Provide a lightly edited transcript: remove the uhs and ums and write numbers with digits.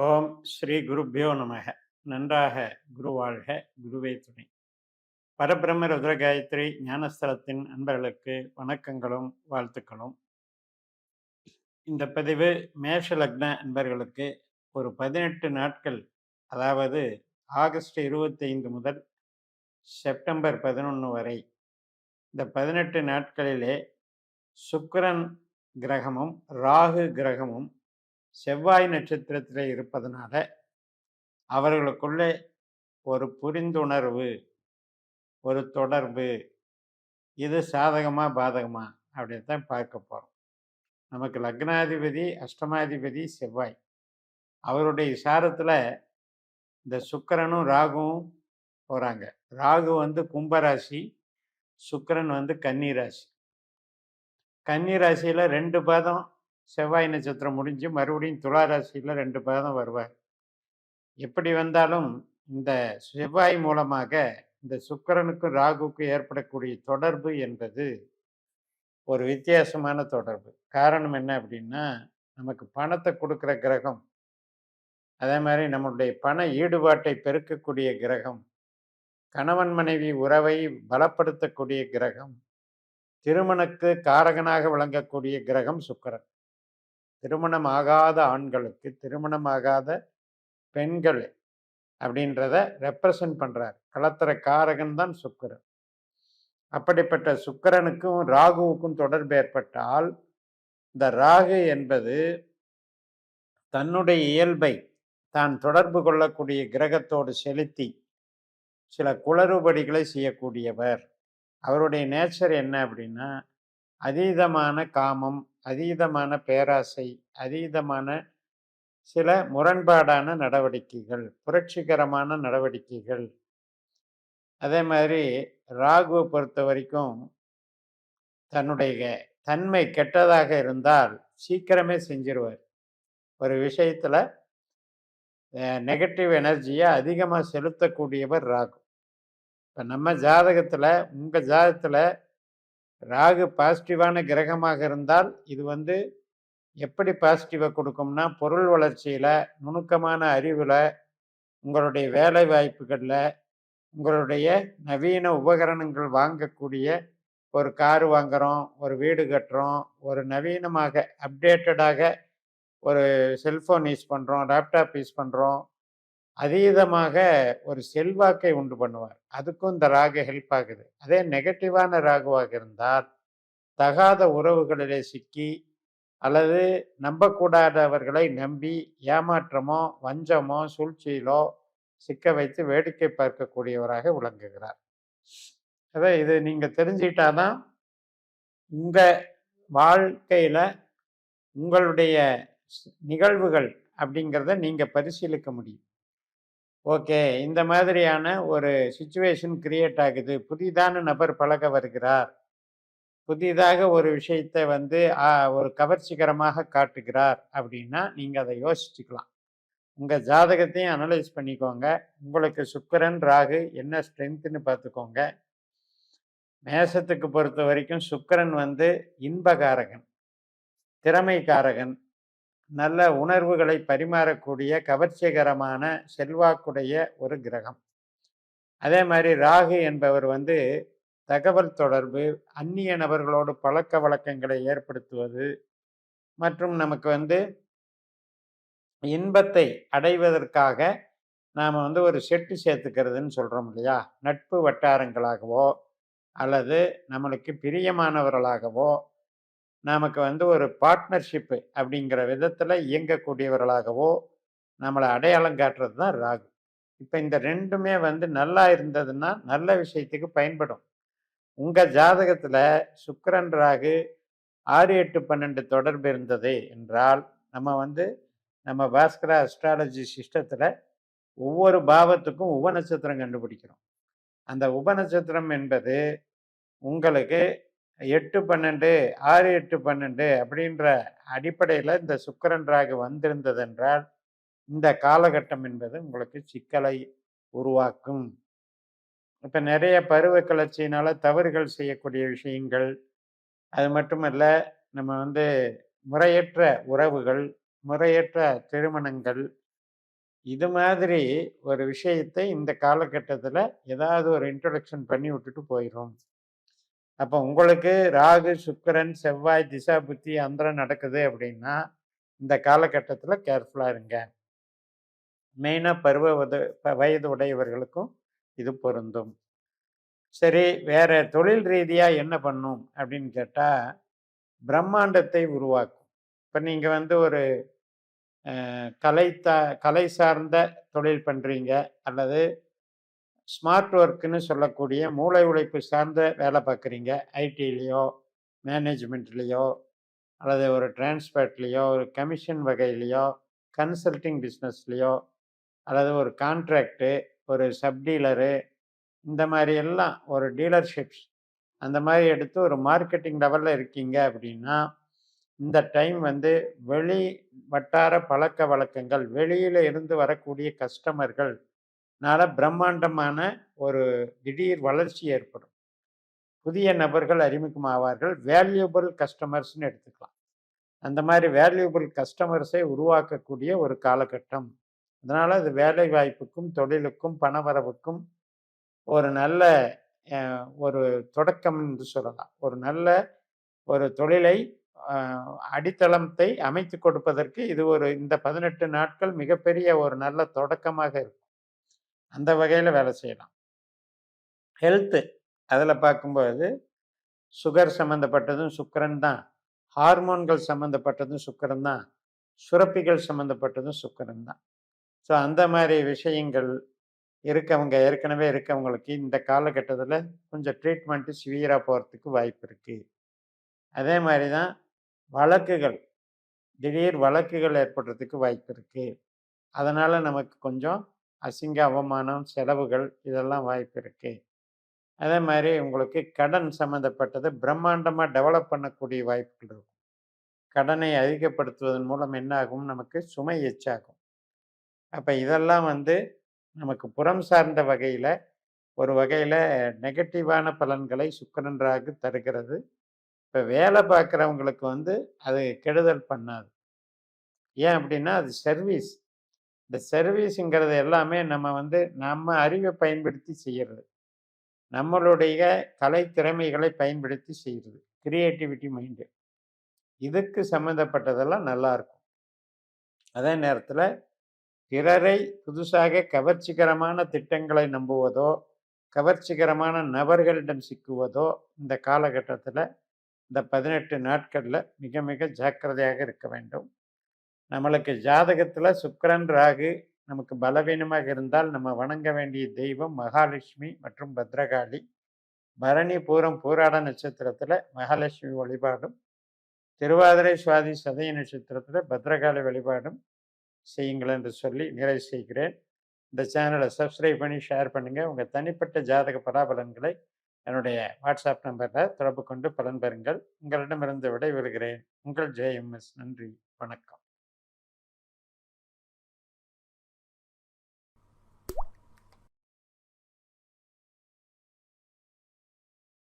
ஓம் ஸ்ரீ குருப்பியோ நமக. நன்றாக குரு வாழ்க, குருவே துணை. பரபிரம்ம ருத்ர காயத்ரி ஞானஸ்தலத்தின் அன்பர்களுக்கு வணக்கங்களும் வாழ்த்துக்களும். இந்த பதிவு மேஷ லக்ன அன்பர்களுக்கு ஒரு 18 நாட்கள், அதாவது ஆகஸ்ட் 25 முதல் செப்டம்பர் 11 வரை, இந்த 18 நாட்களிலே சுக்கிரன் கிரகமும் ராகு கிரகமும் செவ்வாய் நட்சத்திரத்தில் இருப்பதனால அவர்களுக்குள்ளே ஒரு புரிந்துணர்வு, ஒரு தொடர்பு, இது சாதகமா பாதகமா அப்படின்னு தான் பார்க்க போகிறோம். நமக்கு லக்னாதிபதி அஷ்டமாதிபதி செவ்வாய், அவருடைய சாரத்தில் இந்த சுக்கிரனும் ராகுவும் போகிறாங்க. ராகு வந்து கும்பராசி, சுக்கிரன் வந்து கன்னி ராசி. கன்னி ராசியில் 2 பாதம் செவ்வாய் நட்சத்திரம் முடிஞ்சு மறுபடியும் துலா ராசியில் 2 பாதம் வருவார். எப்படி வந்தாலும் இந்த செவ்வாய் மூலமாக இந்த சுக்கிரனுக்கும் ராகுக்கும் ஏற்படக்கூடிய தொடர்பு என்பது ஒரு வித்தியாசமான தொடர்பு. காரணம் என்ன அப்படின்னா, நமக்கு பணத்தை கொடுக்குற கிரகம், அதே மாதிரி நம்மளுடைய பண ஈடுபாட்டை பெருக்கக்கூடிய கிரகம், கணவன் மனைவி உறவை பலப்படுத்தக்கூடிய கிரகம், திருமணக்கு காரகனாக விளங்கக்கூடிய கிரகம் சுக்கிரன். திருமணம் ஆகாத ஆண்களுக்கு, திருமணம் ஆகாத பெண்கள் அப்படின்றத ரெப்ரசன்ட் பண்றார். கலத்திர காரகன் தான் சுக்கிரன். அப்படிப்பட்ட சுக்கிரனுக்கும் ராகுவுக்கும் தொடர்பு ஏற்பட்டால், இந்த ராகு என்பது தன்னுடைய இயல்பை தான் தொடர்பு கொள்ளக்கூடிய கிரகத்தோடு செலுத்தி சில குளறுபடிகளை செய்யக்கூடியவர். அவருடைய நேச்சர் என்ன அப்படின்னா, அதீதமான காமம், அதீதமான பேராசை, அதீதமான சில முரண்பாடான நடவடிக்கைகள், புரட்சிகரமான நடவடிக்கைகள். அதே மாதிரி ராகுவை பொறுத்த வரைக்கும் தன்னுடைய தன்மை கெட்டதாக இருந்தால் சீக்கிரமே செஞ்சிருவார். ஒரு விஷயத்துல நெகட்டிவ் எனர்ஜியை அதிகமாக செலுத்தக்கூடியவர் ராகு. இப்போ நம்ம ஜாதகத்தில், உங்கள் ஜாதகத்தில் ராகு பாசிட்டிவான கிரகமாக இருந்தால் இது வந்து எப்படி பாசிட்டிவை கொடுக்கும்னா, பொருள் வளர்ச்சியில், நுணுக்கமான அறிவில், உங்களுடைய வேலை வாய்ப்புகளில், உங்களுடைய நவீன உபகரணங்கள் வாங்கக்கூடிய, ஒரு காரு வாங்குகிறோம், ஒரு வீடு கட்டுறோம், ஒரு நவீனமாக அப்டேட்டடாக ஒரு செல்ஃபோன் யூஸ் பண்ணுறோம், லேப்டாப் யூஸ் பண்ணுறோம், அதீதமாக ஒரு செல்வாக்கை உண்டு பண்ணுவார். அதுக்கும் இந்த ராகு ஹெல்ப் ஆகுது. அதே நெகட்டிவான ராகுவாக இருந்தால் தகாத உறவுகளிலே சிக்கி அல்லது நம்பக்கூடாதவர்களை நம்பி ஏமாற்றமோ வஞ்சமோ சூழ்ச்சியிலோ சிக்க வைத்து வேடிக்கை பார்க்கக்கூடியவராக விளங்குகிறார். அதை இது நீங்க தெரிஞ்சுக்கிட்டாதான் உங்க வாழ்க்கையில உங்களுடைய நிகழ்வுகள் அப்படிங்கிறத நீங்க பரிசீலிக்க முடியும். ஓகே, இந்த மாதிரியான ஒரு சுச்சுவேஷன் கிரியேட் ஆகுது, புதிதான நபர் பழக வருகிறார், புதிதாக ஒரு விஷயத்தை வந்து ஒரு கவர்ச்சிகரமாக காட்டுகிறார் அப்படின்னா நீங்கள் அதை யோசிச்சுக்கலாம். உங்கள் ஜாதகத்தையும் அனலைஸ் பண்ணிக்கோங்க. உங்களுக்கு சுக்கிரன் ராகு என்ன ஸ்ட்ரென்த்துன்னு பார்த்துக்கோங்க. மேசத்துக்கு பொறுத்த வரைக்கும் சுக்கிரன் வந்து இன்பகாரகன், திறமைக்காரகன், நல்ல உணர்வுகளை பரிமாறக்கூடிய கவர்ச்சிகரமான செல்வாக்குடைய ஒரு கிரகம். அதே மாதிரி ராகு என்பவர் வந்து தகவல் தொடர்பு, அந்நிய நபர்களோடு பழக்க வழக்கங்களை ஏற்படுத்துவது மற்றும் நமக்கு வந்து இன்பத்தை அடைவதற்காக நாம் வந்து ஒரு செட்டு சேர்த்துக்கிறதுன்னு சொல்கிறோம் இல்லையா, நட்பு வட்டாரங்களாகவோ அல்லது நம்மளுக்கு பிரியமானவர்களாகவோ நமக்கு வந்து ஒரு பார்ட்னர்ஷிப்பு அப்படிங்கிற விதத்தில் இயங்கக்கூடியவர்களாகவோ நம்மளை அடையாளம் காட்டுறது தான் ராகு. இப்போ இந்த ரெண்டுமே வந்து நல்லா இருந்ததுன்னா நல்ல விஷயத்துக்கு பயன்படும். உங்கள் ஜாதகத்தில் சுக்கிரன் ராகு 6, 8, 12 தொடர்பு இருந்தது என்றால் நம்ம வந்து நம்ம பாஸ்கரா அஸ்ட்ராலஜி சிஸ்டத்தில் ஒவ்வொரு பாவத்துக்கும் உபநட்சத்திரம் கண்டுபிடிக்கிறோம். அந்த உபநட்சத்திரம் என்பது உங்களுக்கு 8, 12, 6, 8, 12 அப்படின்ற அடிப்படையில் இந்த சுக்கிரன் ராகு வந்திருந்தது என்றால் இந்த காலகட்டம் என்பது உங்களுக்கு சிக்கலை உருவாக்கும். இப்போ நிறைய பருவ கிளர்ச்சியினால தவறுகள் செய்யக்கூடிய விஷயங்கள், அது மட்டுமல்ல நம்ம வந்து முறையற்ற உறவுகள், முறையற்ற திருமணங்கள், இது மாதிரி ஒரு விஷயத்தை இந்த காலகட்டத்துல ஏதாவது ஒரு இன்ட்ரோடக்ஷன் பண்ணி விட்டுட்டு போயிரும். அப்ப உங்களுக்கு ராகு, சுக்கிரன், செவ்வாய் திசா புத்தி அந்தரம் நடக்குது அப்படின்னா, இந்த காலகட்டத்துல கேர்ஃபுல்லா இருங்க. மெயினா வயது உடையவர்களுக்கும் இது பொருந்தும். சரி, வேற தொழில் ரீதியா என்ன பண்ணும் அப்படின்னு கேட்டா, பிரம்மாண்டத்தை உருவாக்கும். இப்ப நீங்க வந்து ஒரு கலை கலை சார்ந்த தொழில் பண்றீங்க, அல்லது ஸ்மார்ட் ஒர்க்குன்னு சொல்லக்கூடிய மூளை உழைப்பு சார்ந்த வேலை பார்க்குறீங்க. ஐடிலயோ, மேனேஜ்மெண்ட்லயோ, அல்லது ஒரு டிரான்ஸ்போர்ட்லயோ, ஒரு கமிஷன் வகையிலயோ, கன்சல்டிங் பிஸ்னஸ்லயோ, அல்லது ஒரு கான்ட்ராக்ட்டு, ஒரு சப் டீலரு, இந்த மாதிரி எல்லாம் ஒரு டீலர்ஷிப்ஸ் அந்த மாதிரி எடுத்து ஒரு மார்க்கெட்டிங் லெவல்ல இருக்கீங்க அப்படின்னா, இந்த டைம் வந்து வெளி வட்டார பழக்கவழக்கங்கள், வெளியில இருந்து வரக்கூடிய கஸ்டமர்கள்னால பிரம்மாண்டமான ஒரு திடீர் வளர்ச்சி ஏற்படும். புதிய நபர்கள் அறிமுகமாவார்கள். வேல்யூபிள் கஸ்டமர்ஸ்ன்னு எடுத்துக்கலாம். அந்த மாதிரி வேல்யூபிள் கஸ்டமர்ஸை உருவாக்கக்கூடிய ஒரு காலகட்டம். அதனால அது வேலை வாய்ப்புக்கும், தொழிலுக்கும், பணவரவுக்கும் ஒரு நல்ல ஒரு தொடக்கம் என்று சொல்லலாம். ஒரு நல்ல ஒரு தொழிலை அடித்தளத்தை அமைத்து கொடுப்பதற்கு இது இந்த 18 நாட்கள் மிகப்பெரிய ஒரு நல்ல தொடக்கமாக இருக்கும். அந்த வகையில வேலை செய்யலாம். ஹெல்த் அதுல பார்க்கும்போது சுகர் சம்மந்தப்பட்டதும் சுக்கிரன் தான். ஹார்மோன்கள் சம்மந்தப்பட்டதும் சுக்கிரன் தான். சுரப்பிகள் சம்மந்தப்பட்டதும் சுக்கிரன் தான். ஸோ அந்த மாதிரி விஷயங்கள் ஏற்கனவே இருக்கவங்களுக்கு இந்த காலகட்டத்துல கொஞ்சம் ட்ரீட்மெண்ட் சிவியரா போறதுக்கு வாய்ப்பு இருக்கு. அதே மாதிரி தான் வழக்குகள், திடீர் வழக்குகள் ஏற்படுறதுக்கு வாய்ப்பு இருக்கு. அதனால நமக்கு கொஞ்சம் அசிங்க, அவமானம், செலவுகள் இதெல்லாம் வாய்ப்பு இருக்கு. அதே மாதிரி உங்களுக்கு கடன் சம்மந்தப்பட்டது பிரம்மாண்டமா டெவலப் பண்ணக்கூடிய வாய்ப்புகள் இருக்கும். கடனை அதிகப்படுத்துவதன் மூலம் என்ன ஆகும்? நமக்கு சுமை எச்சாகும். அப்ப இதெல்லாம் வந்து நமக்கு புறம் சார்ந்த வகையில ஒரு வகையில நெகட்டிவான பலன்களை சுக்கிரன் ராகு தருகிறது. இப்ப வேலை பார்க்குறவங்களுக்கு வந்து அது கெடுதல் பண்ணாது. ஏன் அப்படின்னா அது சர்வீஸ். இந்த சர்வீஸுங்கிறது எல்லாமே நம்ம அறிவை பயன்படுத்தி செய்யறது. நம்மளுடைய கலை திறமைகளை பயன்படுத்தி செய்யறது. Creativity mind. இதுக்கு சம்மந்தப்பட்டதெல்லாம் நல்லா இருக்கும். அதே நேரத்துல பிறரை புதுசாக கவர்ச்சிகரமான திட்டங்களை நம்புவதோ, கவர்ச்சிகரமான நபர்களிடம் சிக்குவதோ இந்த காலகட்டத்துல இந்த 18 நாட்கள்ல மிக மிக ஜாக்கிரதையாக இருக்க வேண்டும். நம்மளுக்கு ஜாதகத்துல சுக்கிரன், ராகு நமக்கு பலவீனமாக இருந்தால் நம்ம வணங்க வேண்டிய தெய்வம் மகாலட்சுமி மற்றும் பத்ரகாளி. பரணி, பூரம், பூராட நட்சத்திரத்துல மகாலட்சுமி வழிபாடும், திருவாதிரை, சுவாதி, சதய நட்சத்திரத்துல பத்ரகாளி வழிபாடும் செய்யுங்கள் என்று சொல்லி நிறைவு செய்கிறேன். இந்த சேனலை சப்ஸ்கிரைப் பண்ணி ஷேர் பண்ணுங்க. உங்க தனிப்பட்ட ஜாதக பலாபலன்களை என்னுடைய வாட்ஸ்அப் நம்பரில் தொடர்பு கொண்டு பலன் பெறுங்கள். உங்களிடமிருந்து விடைபெறுகிறேன். உங்கள் ஜேஎம்எஸ். நன்றி, வணக்கம்.